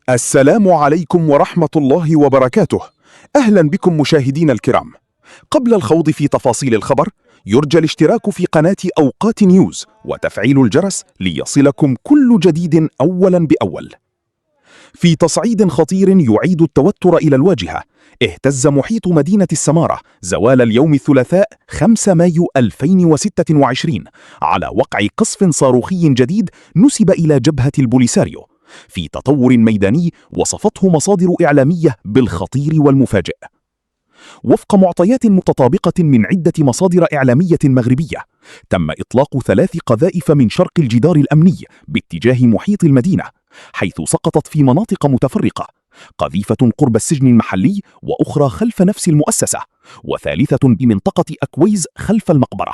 السلام عليكم ورحمة الله وبركاته. أهلا بكم مشاهدينا الكرام. قبل الخوض في تفاصيل الخبر، يرجى الاشتراك في قناة أوقات نيوز وتفعيل الجرس ليصلكم كل جديد أولا بأول. في تصعيد خطير يعيد التوتر إلى الواجهة، اهتز محيط مدينة السمارة زوال اليوم الثلاثاء 5 مايو 2026 على وقع قصف صاروخي جديد نسب إلى جبهة البوليساريو، في تطور ميداني وصفته مصادر إعلامية بالخطير والمفاجئ. وفق معطيات متطابقة من عدة مصادر إعلامية مغربية، تم إطلاق 3 قذائف من شرق الجدار الأمني باتجاه محيط المدينة، حيث سقطت في مناطق متفرقة، قذيفة قرب السجن المحلي، وأخرى خلف نفس المؤسسة، وثالثة بمنطقة أكويز خلف المقبرة.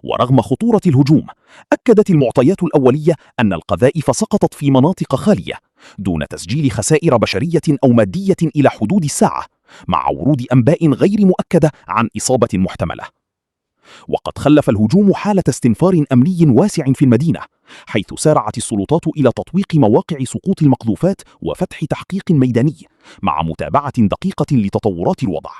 ورغم خطورة الهجوم، أكدت المعطيات الأولية أن القذائف سقطت في مناطق خالية دون تسجيل خسائر بشرية أو مادية إلى حدود الساعة، مع ورود أنباء غير مؤكدة عن إصابة محتملة. وقد خلف الهجوم حالة استنفار أمني واسع في المدينة، حيث سارعت السلطات إلى تطويق مواقع سقوط المقذوفات وفتح تحقيق ميداني مع متابعة دقيقة لتطورات الوضع.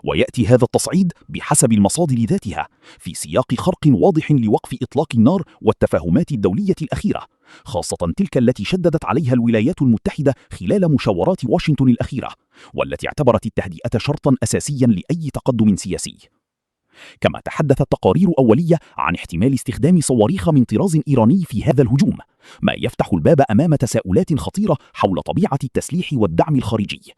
ويأتي هذا التصعيد بحسب المصادر ذاتها في سياق خرق واضح لوقف إطلاق النار والتفاهمات الدولية الأخيرة، خاصة تلك التي شددت عليها الولايات المتحدة خلال مشاورات واشنطن الأخيرة، والتي اعتبرت التهدئة شرطا أساسيا لأي تقدم سياسي. كما تحدثت تقارير أولية عن احتمال استخدام صواريخ من طراز إيراني في هذا الهجوم، ما يفتح الباب أمام تساؤلات خطيرة حول طبيعة التسليح والدعم الخارجي.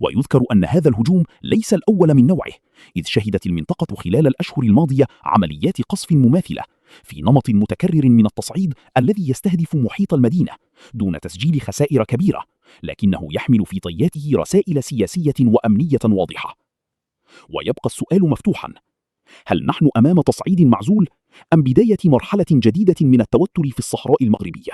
ويذكر أن هذا الهجوم ليس الأول من نوعه، إذ شهدت المنطقة خلال الأشهر الماضية عمليات قصف مماثلة في نمط متكرر من التصعيد الذي يستهدف محيط المدينة دون تسجيل خسائر كبيرة، لكنه يحمل في طياته رسائل سياسية وأمنية واضحة. ويبقى السؤال مفتوحا: هل نحن أمام تصعيد معزول أم بداية مرحلة جديدة من التوتر في الصحراء المغربية؟